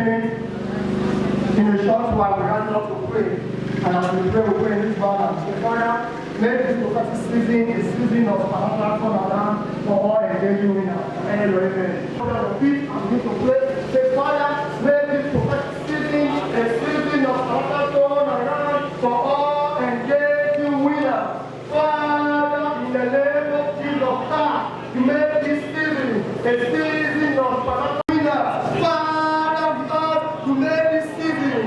beginning, in a short while, we rise up to pray. And as we pray, we pray in this balance. So, Father, make this prophetic season a season of financial turnaround for all engaging winners. Amen. Father, repeat and begin to pray. Say, Father, make this prophetic season a season of financial turnaround for all engaging winners. Father, in the name of Jesus Christ, you make this season a season of financial winners. Father, God, you make this season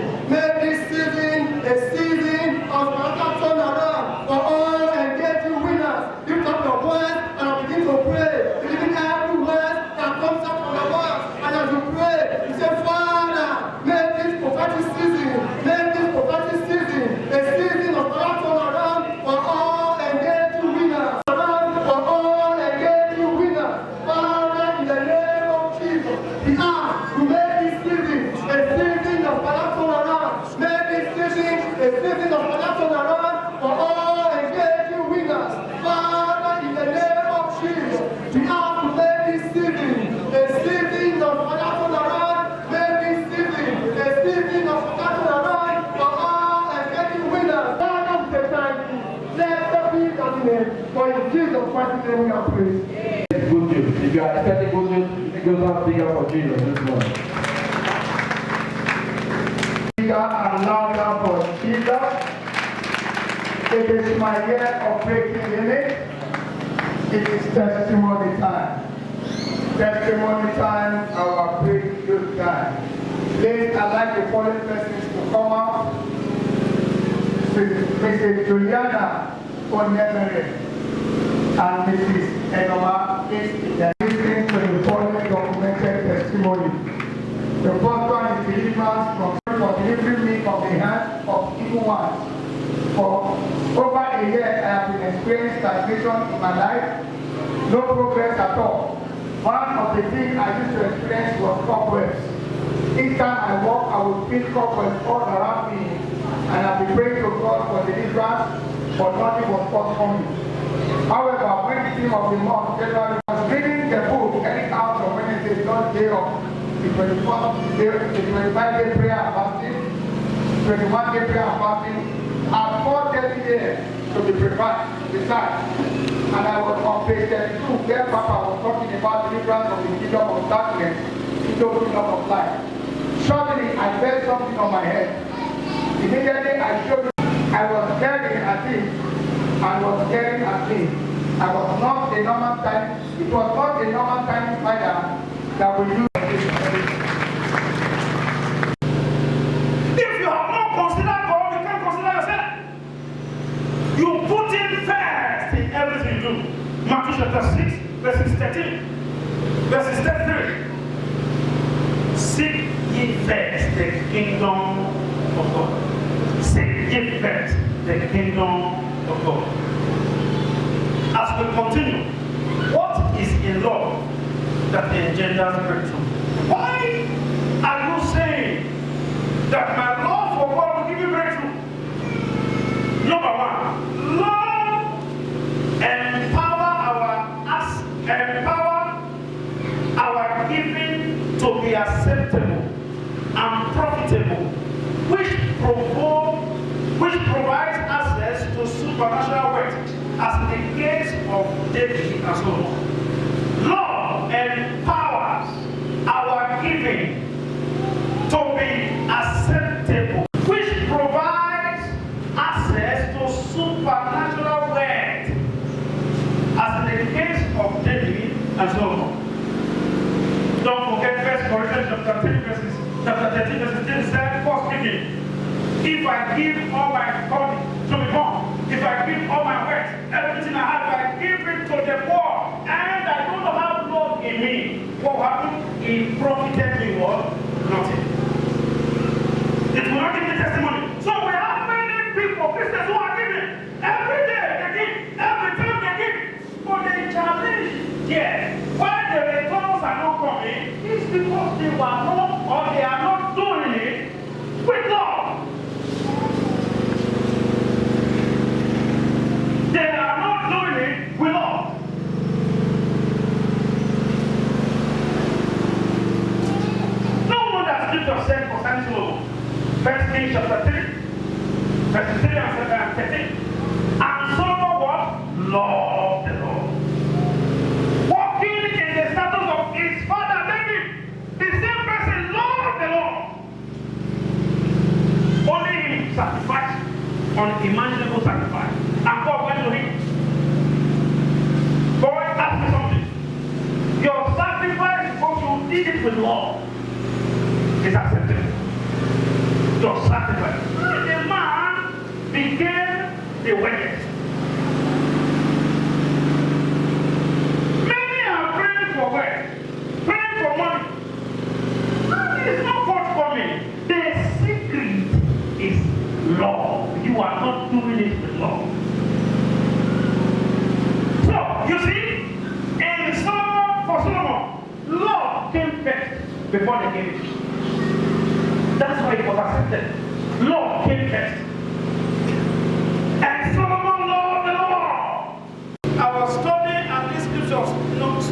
a season of financial turnaround for all engaging winners. Lift up your voice and begin to pray. Believing every word that comes out from your voice. And as you pray, you say, Father, make this prophetic season a season of financial turnaround for all engaging winners. For all engaging winners. Father, in the name of Jesus, we ask to make this season a season of financial turnaround. Make this season a season of financial turnaround for all engaging winners. Father, in the name of Jesus, we ask to make this season a season of financial turnaround. Make this season a season of financial turnaround for all engaging winners. Father, we say thank you. Let the be the name. For in Jesus Christ's name we are praised. Good news. If you are expecting good news, it goes out bigger for Jesus this morning. Bigger and louder for Jesus. It is my year of breaking limits. It is testimony time. Testimony time, our breakthrough time. Please, I'd like the following persons to come out. Mrs. Juliana Onemere and Mrs. Enoma is listening to the following documented testimony. The first one is deliverance from delivering me from the hands of evil ones. For over a year, I have been experiencing stagnation in my life, no progress at all. One of the things I used to experience was cobwebs. Each time I walk, I would feel cobwebs all around me, and I'll be praying to God for deliverance, but nothing was forthcoming. However, when the theme of the month, January, I was reading the book, Getting Out of Wednesday, God's Day of the 21st day, the 25-day prayer and fasting, 21-day prayer and fasting, and 4:30 days to be prepared, besides. And I was on page 32, where Papa was talking about deliverance from the kingdom of darkness into the kingdom of light. Suddenly, I felt something on my head. Immediately, I showed it. I was staring at it, and was staring at me. I was not a normal time. It was not a normal time spider that we use. If you have not considered God, you can't consider yourself. You put Him first in everything you do. Matthew chapter 6, verses 13, verses 33. Seek ye first the kingdom of God. Seek ye first the kingdom of God. As we continue, what is in love that engenders breakthrough? Why are you saying that my love for God will give you breakthrough? Number one, love empower our giving to be acceptable and profitable, which provides access to supernatural wealth, as in the case of David and Solomon. Love empowers our giving to be acceptable, which provides access to supernatural wealth, as in the case of David and Solomon. Don't forget 1 Corinthians chapter 13 verses 10 said, for speaking, if I give all my body to be born, if I give all my wealth, everything I have, if I give it to the poor, and I don't have love in me, what will happen? It profited me what? Nothing. It will not give me testimony. So we have many people, Christians, who are giving. Every day they give, every time they give. But the challenge here, why the returns are not coming, is because they were not, or they are not doing it with love. They are not doing it with love. No wonder Scripture says, First Kings chapter 3, verse 3 and 13. And Solomon what? Loved the Lord. Walking in the status of his father David, the same person loved the Lord. Only him sacrificed unimaginable sacrifice. And God went to him. Boy, ask me something. Your sacrifice, because you did it with love, is acceptable. Your sacrifice. The man became the wicked. Many are praying for wealth, praying for money. And it's not forthcoming. The secret is love. You are not doing it with love. So, you see, in Solomon, for Solomon, love came first before the giving. That's why it was accepted. Love came first. And Solomon loved the Lord. I was studying and these scriptures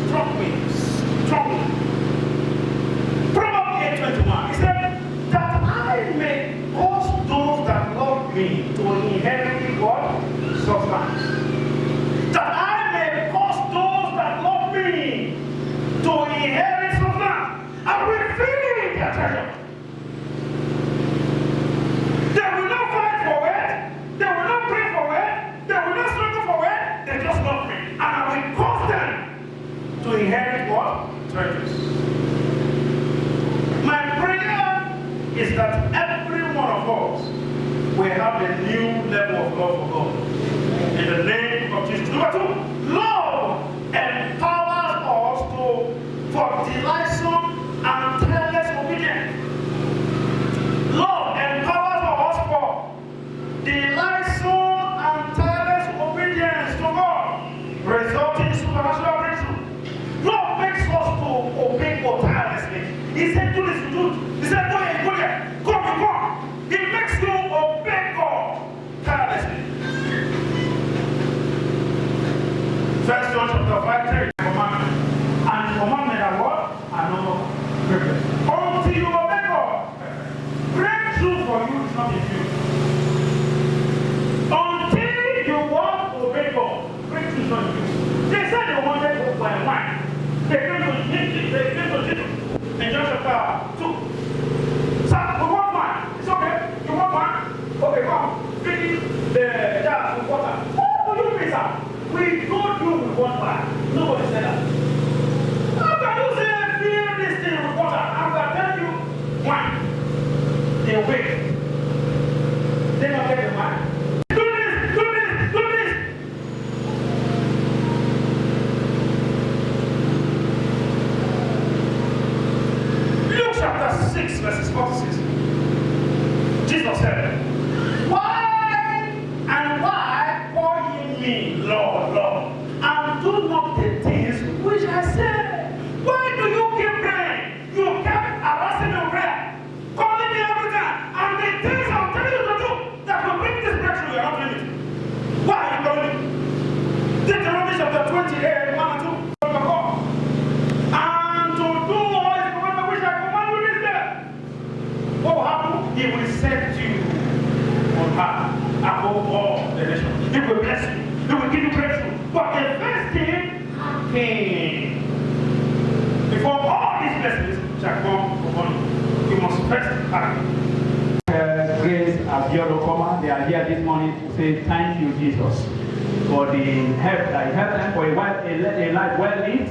struck me. Proverbs 8:21. He said, that I may cause those that love me to inherit what? Substance. That I may cause those that love me to inherit substance. I will fill their treasure. They will not fight for it. They will not pray for it. They will not struggle for it. They just love me. And I will cause them to inherit what? Treasures. My prayer is that every one of us will have a new level of love for God. In the name of Jesus. Number two, love empowers us for delightsome and tireless obedience. Love empowers us for delightsome and tireless obedience to God, resulting in supernatural breakthrough. Love makes us to obey God tirelessly. He said, do this, you do it. He said, go here, go there. Come, you come. He makes you obey God tirelessly. 1 John chapter 5, 3, commandment. And commandment are what? Are no perfect. Until you obey God, breakthrough for you is not in you. Until you want to obey God, breakthrough is not in you. They said they wanted to go by wine. They came to Jesus. In John chapter 2. Sir, we want wine. It's okay. You want wine? Okay, come. Fill the jars with water. What do you mean, sir? We told you we want wine. Nobody said that. How can you say fill this thing with water? I'm going to tell you wine. They wait. They don't get the wine. Do this, do this, do this. Luke chapter 6, verses 46. Jesus said, why call ye me Lord, Lord, and do not the things which I said? Why do you keep praying? You kept harassing your prayer, calling me every time, and the things I'm telling you to do that will bring this breakthrough, you're not doing it. Why are you calling me? Deuteronomy chapter 28, 1 and 2. And to do all his commandments which I command you this day. What will happen? He will set you on high above all the nations. He will bless you. He will give you breakthrough. But the first thing came. Before all these blessings shall come upon you, you must first act. Grace Abiodokoma, they are here this morning to say thank you, Jesus, for the help that you helped them for a life well lived,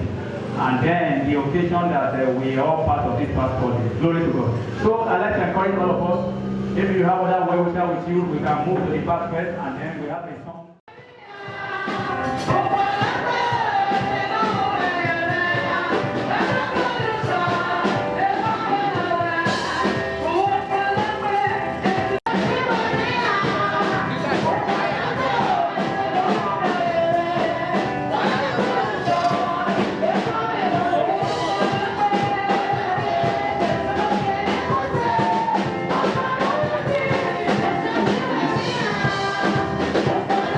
and then the occasion that we are all part of this passport. Glory to God. So I'd like to encourage all of us, if you have other well-wisher with you, we can move to the basket, and then we have a song. Thank you.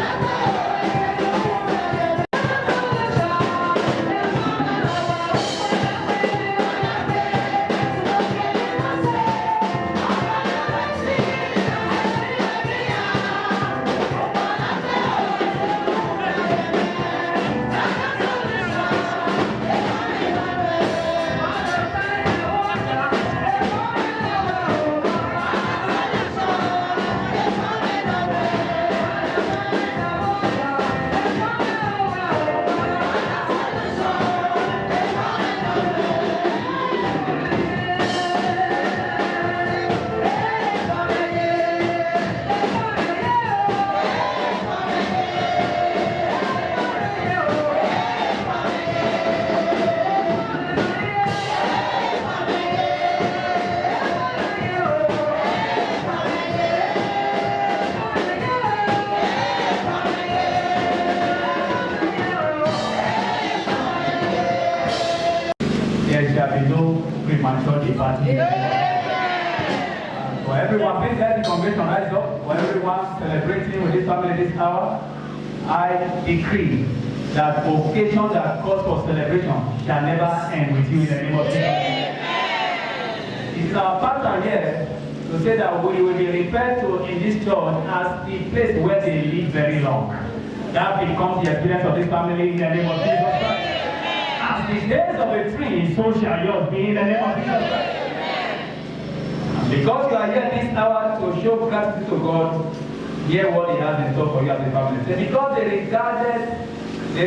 there shall be no premature departure. For everyone, please let the congregation rise up. For everyone celebrating with this family this hour, I decree that occasion that calls for celebration shall never end with you in the name of Jesus. It is our pattern here to say that we will be referred to in this church as the place where they live very long. That becomes the experience of this family in the name of Jesus Christ. As the days of a tree, so shall yours be in the name of Jesus Christ. And because you are here this hour to show gratitude to God, hear what He has in store for you as a family. Say, because they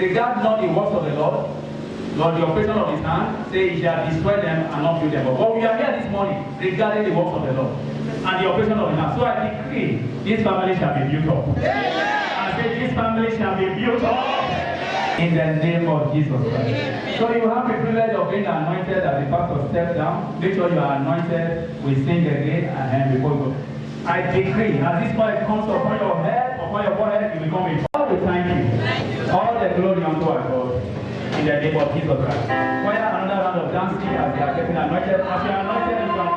regard not the works of the Lord, nor the operation of His hand, say He shall destroy them and not build them up. But we are here this morning regarding the works of the Lord and the operation of His hand. So I decree this family shall be built up. I say this family shall be built up in the name of Jesus Christ. So you have the privilege of being anointed as the pastor steps down. Make sure you are anointed. We sing again and before you go. I decree as this oil comes upon your head, upon your forehead, you become a God. We thank you. All the glory unto our God. In the name of Jesus Christ. Fire another round of dancing as they are getting anointed. As you are anointed, you can